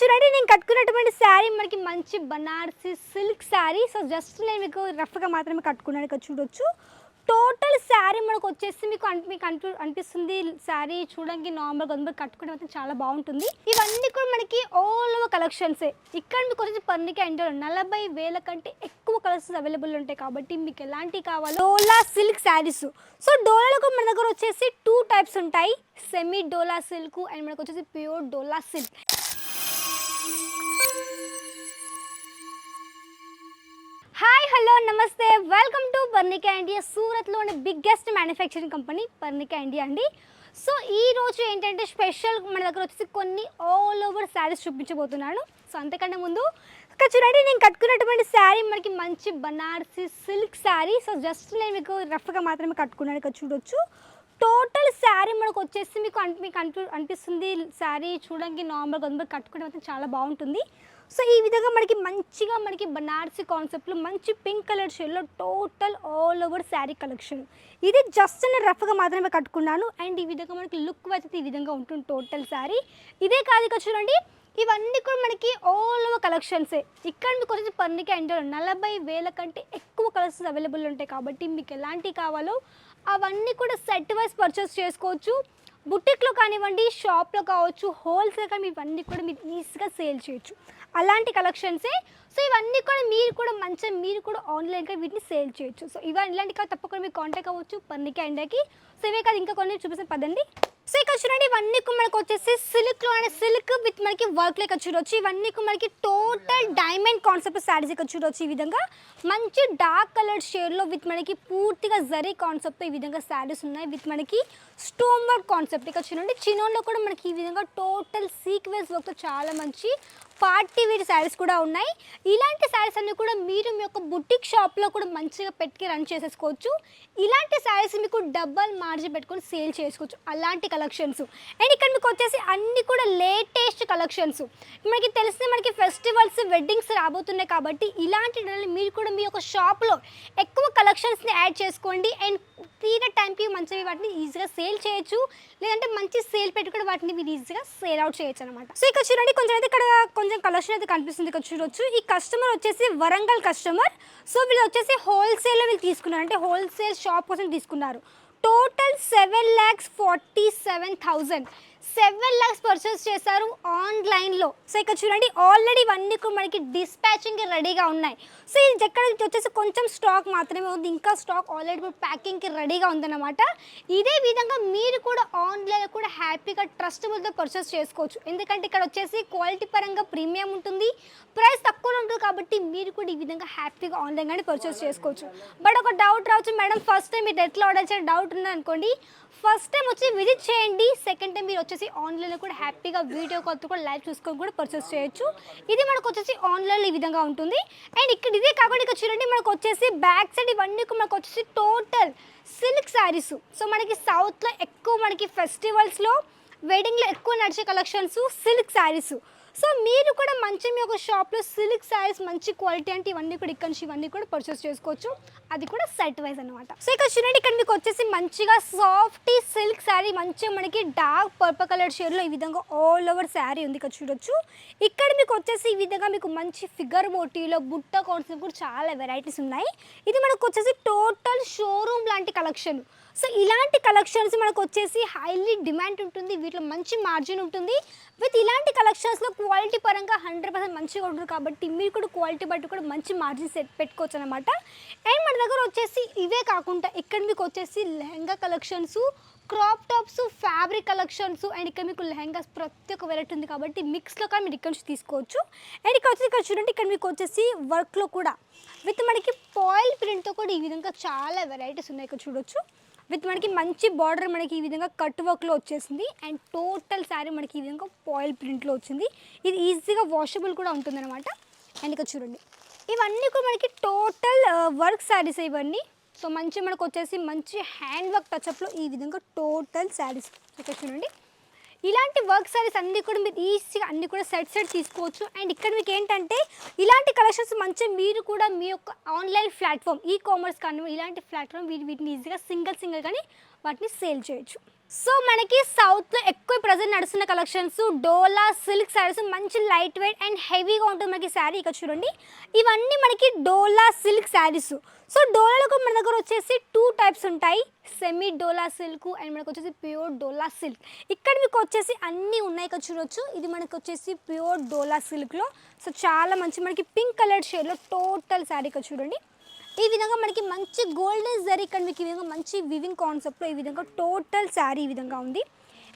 చూడండి నేను కట్టుకున్నటువంటి శారీ మనకి మంచి Banarasi silk sari. So just నేను మీకు రఫ్గా మాత్రమే కట్టుకున్నాను. ఇక్కడ చూడొచ్చు టోటల్ శారీ మనకు వచ్చేసి మీకు అనిపిస్తుంది శారీ చూడడానికి నార్మల్గా ఉంది, కట్టుకుంటే మాత్రం చాలా బాగుంటుంది. ఇవన్నీ కూడా మనకి ఆల్ ఓవర్ కలెక్షన్సే. ఇక్కడ మీకు వచ్చేసి పర్నికా ఇండియాలో 40,000 కంటే ఎక్కువ కలర్స్ అవైలబుల్ ఉంటాయి. కాబట్టి మీకు ఎలాంటివి కావాలో డోలా సిల్క్ శారీస్. సో డోలాలో మన దగ్గర వచ్చేసి 2 టైప్స్ ఉంటాయి, సెమీ డోలా సిల్క్ అండ్ మనకు వచ్చేసి pure Dola silk. Hi hello namaste, welcome to Parnika India. సూరత్లోని biggest manufacturing company Parnika India అండి. సో ఈ రోజు ఏంటంటే స్పెషల్ మన దగ్గర వచ్చేసి కొన్ని ఆల్ ఓవర్ శారీస్ చూపించబోతున్నాను. సో అంతకంటే ముందు ఇక్కడ చూడండి నేను కట్టుకున్నటువంటి శారీ మనకి మంచి Banarasi silk sari. So just నేను మీకు రఫ్గా మాత్రమే కట్టుకున్నాను. ఇక్కడ చూడొచ్చు టోటల్ శారీ మనకు వచ్చేసి మీకు అనిపిస్తుంది శారీ చూడడానికి నార్మల్గా ఉంది, కట్టుకుంటే మాత్రం చాలా బాగుంటుంది. సో ఈ విధంగా మనకి బనారసి కాన్సెప్ట్లో మంచి పింక్ కలర్ షేడ్లో total all over sari collection. ఇది జస్ట్ నేను రఫ్గా మాత్రమే కట్టుకున్నాను. అండ్ ఈ విధంగా మనకి లుక్ అయితే ఈ విధంగా ఉంటుంది టోటల్ శారీ. ఇదే కాదు ఇక్కడ చూడండి ఇవన్నీ కూడా మనకి ఆల్ ఓవర్ కలెక్షన్సే. ఇక్కడ మీకు వచ్చేసి పర్నికా ఇండియాలో 40,000 కంటే ఎక్కువ కలర్స్ అవైలబుల్ ఉంటాయి. కాబట్టి మీకు ఎలాంటివి కావాలో అవన్నీ కూడా సెట్ వైజ్ పర్చేస్ చేసుకోవచ్చు. బుటిక్లో కానివ్వండి, షాప్లో కావచ్చు, హోల్సేల్ కానీ ఇవన్నీ కూడా మీరు ఈజీగా సేల్ చేయొచ్చు. అలాంటి కలెక్షన్సే. సో ఇవన్నీ కూడా మీరు కూడా ఆన్లైన్గా వీటిని సేల్ చేయొచ్చు. సో ఇలాంటి కాదు తప్పకుండా మీరు కాంటాక్ట్ అవ్వచ్చు పర్నికా ఇండియాకి. సో ఇవే కాదు ఇంకా కొన్ని చూపిస్తాను పదండి. సో ఇక్కడ చూడండి ఇవన్నీ మనకు వచ్చేసి సిల్క్ విత్ మనకి వర్క్లో ఇక్కడ చూడొచ్చు. ఇవన్నీ మనకి టోటల్ డైమండ్ కాన్సెప్ట్ శారీస్ ఇక్కడ చూడొచ్చు. ఈ విధంగా మంచి డార్క్ కలర్ షేడ్లో విత్ మనకి పూర్తిగా జరీ కాన్సెప్ట్ ఈ విధంగా శారీస్ ఉన్నాయి. విత్ మనకి స్టోన్ వర్క్ కాన్సెప్ట్ ఇక్కడ చూడండి. చిన్నోన్లో కూడా మనకి ఈ విధంగా టోటల్ సీక్వెన్స్ వర్క్తో చాలా మంచి పార్టీ వేర్ శారీస్ కూడా ఉన్నాయి. ఇలాంటి శారీస్ అన్నీ కూడా మీరు మీ యొక్క బుటిక్ షాప్లో కూడా మంచిగా పెట్టి రన్ చేసేసుకోవచ్చు. ఇలాంటి శారీస్ మీకు డబల్ మార్జిన్ పెట్టుకొని సేల్ చేసుకోవచ్చు. అలాంటి కలెక్షన్స్. అండ్ ఇక్కడ మీకు వచ్చేసి అన్నీ కూడా లేటెస్ట్ కలెక్షన్స్. మనకి తెలిసిన మనకి ఫెస్టివల్స్ వెడ్డింగ్స్ రాబోతున్నాయి. కాబట్టి ఇలాంటి మీరు కూడా మీ యొక్క షాప్లో ఎక్కువ కలెక్షన్స్ని యాడ్ చేసుకోండి. అండ్ తీర టైంకి మంచివి వాటిని ఈజీగా సేల్ చేయొచ్చు. లేదంటే మంచి సేల్ పెట్టుకుని వాటిని మీరు ఈజీగా సేల్ అవుట్ చేయొచ్చు అనమాట. సో ఇక్కడ చూడండి కొంచెం కలెక్షన్ అయితే కనిపిస్తుంది. ఇక్కడ చూడొచ్చు ఈ కస్టమర్ వచ్చేసి వరంగల్ కస్టమర్. సో వీళ్ళు వచ్చేసి హోల్సేల్లో వీళ్ళు తీసుకున్నారు, అంటే హోల్సేల్ షాప్ కోసం తీసుకున్నారు. టోటల్ 7,47,000 7 lakhs పర్చేస్ చేశారు ఆన్లైన్లో. సో ఇక్కడ చూడండి ఆల్రెడీ ఇవన్నీ మనకి డిస్పాచింగ్కి రెడీగా ఉన్నాయి. సో ఇది ఎక్కడ వచ్చేసి కొంచెం స్టాక్ మాత్రమే ఉంది, ఇంకా స్టాక్ ఆల్రెడీ ప్యాకింగ్కి రెడీగా ఉందన్నమాట. ఇదే విధంగా మీరు కూడా ఆన్లైన్లో కూడా హ్యాపీగా ట్రస్టబుల్తో పర్చేస్ చేసుకోవచ్చు. ఎందుకంటే ఇక్కడ వచ్చేసి క్వాలిటీ పరంగా ప్రీమియం ఉంటుంది, ప్రైస్ తక్కువ ఉంటుంది. కాబట్టి మీరు కూడా ఈ విధంగా హ్యాపీగా ఆన్లైన్గానే పర్చేస్ చేసుకోవచ్చు. బట్ ఒక డౌట్ రావచ్చు, మేడం ఫస్ట్ టైం మీరు ఎట్లా ఆర్డర్ చేయాలి డౌట్ ఉందనుకోండి. ఫస్ట్ టైం వచ్చి విజిట్ చేయండి, సెకండ్ టైం మీరు వచ్చేసి ఆన్లైన్లో కూడా హ్యాపీగా వీడియో కాల్తో కూడా లైవ్ చూసుకొని కూడా పర్చేస్ చేయొచ్చు. ఇది మనకు వచ్చేసి ఆన్లైన్లో ఈ విధంగా ఉంటుంది. అండ్ ఇక్కడ ఇదే కాకుండా ఇక్కడ చూడండి మనకు వచ్చేసి బ్యాక్ సైడ్ ఇవన్నీ మనకు వచ్చేసి టోటల్ సిల్క్ శారీస్. సో మనకి సౌత్లో ఎక్కువ మనకి ఫెస్టివల్స్లో వెడ్డింగ్లో ఎక్కువ నడిచే కలెక్షన్స్ సిల్క్ శారీస్. సో మీరు కూడా మంచి మీ ఒక షాప్లో సిల్క్ శారీస్ మంచి క్వాలిటీ అంటే ఇవన్నీ కూడా ఇక్కడ నుంచి ఇవన్నీ కూడా పర్చేస్ చేసుకోవచ్చు. అది కూడా సెట్ వైజ్ అనమాట. సో ఇక్కడ చూడండి ఇక్కడ మీకు వచ్చేసి మంచిగా సాఫ్ట్ సిల్క్ శారీ మంచిగా మనకి డార్క్ పర్పుల్ కలర్ షేడ్లో ఈ విధంగా ఆల్ ఓవర్ శారీ ఉంది. ఇక్కడ చూడొచ్చు ఇక్కడ మీకు వచ్చేసి ఈ విధంగా మీకు మంచి ఫిగర్ బోటీలో బుట్ట కాన్సెప్ట్ కూడా చాలా వెరైటీస్ ఉన్నాయి. ఇది మనకు వచ్చేసి టోటల్ షోరూమ్ లాంటి కలెక్షన్. సో ఇలాంటి కలెక్షన్స్ మనకు వచ్చేసి హైలీ డిమాండ్ ఉంటుంది, వీటిలో మంచి మార్జిన్ ఉంటుంది. విత్ ఇలాంటి కలెక్షన్స్లో క్వాలిటీ పరంగా 100% మంచిగా ఉంటుంది. కాబట్టి మీరు కూడా క్వాలిటీ బట్టి కూడా మంచి మార్జిన్ సెట్ పెట్టుకోవచ్చు అనమాట. అండ్ మన దగ్గర వచ్చేసి ఇవే కాకుండా ఇక్కడ మీకు వచ్చేసి lehenga collections, crop tops, fabric collections and ఇక్కడ మీకు లెహంగాస్ ప్రతి ఒక్క వెరైటీ ఉంది. కాబట్టి మిక్స్లో కానీ మీరు ఇక్కడ నుంచి తీసుకోవచ్చు. అండ్ ఇక్కడ చూడండి ఇక్కడ మీకు వచ్చేసి వర్క్లో కూడా విత్ మనకి పాయిల్ ప్రింట్తో కూడా ఈ విధంగా చాలా వెరైటీస్ ఉన్నాయి. ఇక్కడ చూడొచ్చు విత్ మనకి మంచి బార్డర్ మనకి ఈ విధంగా కట్ వర్క్లో వచ్చేసింది. అండ్ టోటల్ శారీ మనకి ఈ విధంగా పాయిల్ ప్రింట్లో వచ్చింది. ఇది ఈజీగా వాషబుల్ కూడా ఉంటుందన్నమాట. అండ్ ఇక్కడ చూడండి ఇవన్నీ కూడా మనకి టోటల్ వర్క్ శారీస్ ఇవన్నీ. సో మనకు వచ్చేసి మంచి హ్యాండ్ వర్క్ టచ్అప్లో ఈ విధంగా టోటల్ శారీస్ ఇక్కడ చూడండి. ఇలాంటి వర్క్ సారీస్ అన్నీ కూడా మీరు ఈజీగా అన్నీ కూడా సెట్ తీసుకోవచ్చు. అండ్ ఇక్కడ మీకు ఏంటంటే ఇలాంటి కలెక్షన్స్ మంచిగా మీరు కూడా మీ యొక్క ఆన్లైన్ ప్లాట్ఫామ్ ఈ కామర్స్ కానీ ఇలాంటి ప్లాట్ఫామ్ వీటిని ఈజీగా సింగిల్ కానీ వాటిని సేల్ చేయొచ్చు. సో మనకి సౌత్లో ఎక్కువ ప్రజెంట్ నడుస్తున్న కలెక్షన్స్ డోలా సిల్క్ శారీస్ మంచి లైట్ వెయిట్ అండ్ హెవీగా ఉంటుంది మనకి శారీ. ఇక్కడ చూడండి ఇవన్నీ మనకి డోలా సిల్క్ శారీస్. సో డోలాలో మన దగ్గర వచ్చేసి 2 టైప్స్ ఉంటాయి, సెమీ డోలా సిల్క్ అండ్ మనకు వచ్చేసి ప్యూర్ డోలా సిల్క్. ఇక్కడ మీకు వచ్చేసి అన్నీ ఉన్నాయి, ఇక్కడ చూడొచ్చు. ఇది మనకు వచ్చేసి ప్యూర్ డోలా సిల్క్లో. సో చాలా మంచి మనకి పింక్ కలర్ షేడ్లో టోటల్ శారీ. ఇక్కడ చూడండి ఈ విధంగా మనకి మంచి గోల్డెన్ జరీ, ఇక్కడ మీకు ఈ విధంగా మంచి వివింగ్ కాన్సెప్ట్లో ఈ విధంగా టోటల్ శారీ ఈ విధంగా ఉంది.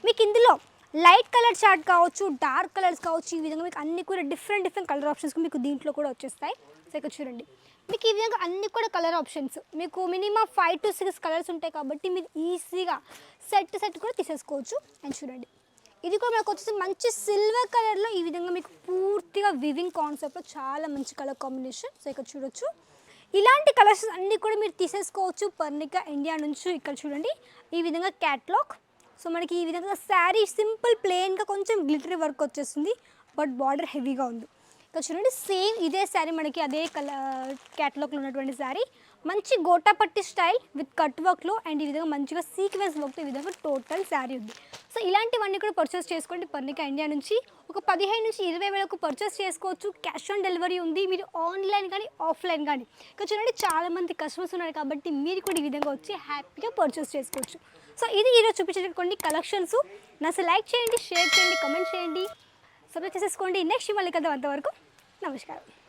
మీకు ఇందులో లైట్ కలర్ చార్ట్ కావచ్చు, డార్క్ కలర్స్ కావచ్చు, ఈ విధంగా మీకు అన్ని కూడా డిఫరెంట్ కలర్ ఆప్షన్స్ మీకు దీంట్లో కూడా వచ్చేస్తాయి. సో ఇక్కడ చూడండి మీకు ఈ విధంగా అన్ని కూడా కలర్ ఆప్షన్స్ మీకు మినిమం 5 to 6 కలర్స్ ఉంటాయి కాబట్టి మీరు ఈజీగా సెట్ కూడా తీసేసుకోవచ్చు. అండ్ చూడండి ఇది కూడా మనకు వచ్చేసి మంచి సిల్వర్ కలర్లో ఈ విధంగా మీకు పూర్తిగా వివింగ్ కాన్సెప్ట్లో చాలా మంచి కలర్ కాంబినేషన్. సో ఇక్కడ చూడొచ్చు ఇలాంటి కలర్స్ అన్నీ కూడా మీరు తీసేసుకోవచ్చు పర్నికా ఇండియా నుంచి. ఇక్కడ చూడండి ఈ విధంగా క్యాట్లాగ్. సో మనకి ఈ విధంగా శారీ సింపుల్ ప్లెయిన్గా కొంచెం గ్లిటరీ వర్క్ వచ్చేస్తుంది, బట్ బార్డర్ హెవీగా ఉంది. ఇక్కడ చూడండి సేమ్ ఇదే శారీ మనకి అదే కలర్ క్యాట్లాగ్లో ఉన్నటువంటి శారీ, మంచి గోటాపట్టి స్టైల్ విత్ కట్ వర్క్లో అండ్ ఈ విధంగా మంచిగా సీక్వెన్స్ వర్క్తో ఈ విధంగా టోటల్ శారీ ఉంది. సో ఇలాంటివన్నీ కూడా పర్చేస్ చేసుకోండి పర్నికా ఇండియా నుంచి. ఒక 15 నుంచి 20 వేలకు పర్చేస్ చేసుకోవచ్చు. క్యాష్ ఆన్ డెలివరీ ఉంది, మీరు ఆన్లైన్ కానీ ఆఫ్లైన్ కానీ. ఇక్కడ చూడండి చాలామంది కస్టమర్స్ ఉన్నారు కాబట్టి మీరు కూడా ఈ విధంగా వచ్చి హ్యాపీగా పర్చేస్ చేసుకోవచ్చు. సో ఇది ఈరోజు చూపించేటువంటి కలెక్షన్స్. నన్ను లైక్ చేయండి, షేర్ చేయండి, కమెంట్ చేయండి, సబ్స్క్రైబ్ చేసేసుకోండి. నెక్స్ట్ మళ్ళీ కదా అంతవరకు నమస్కారం.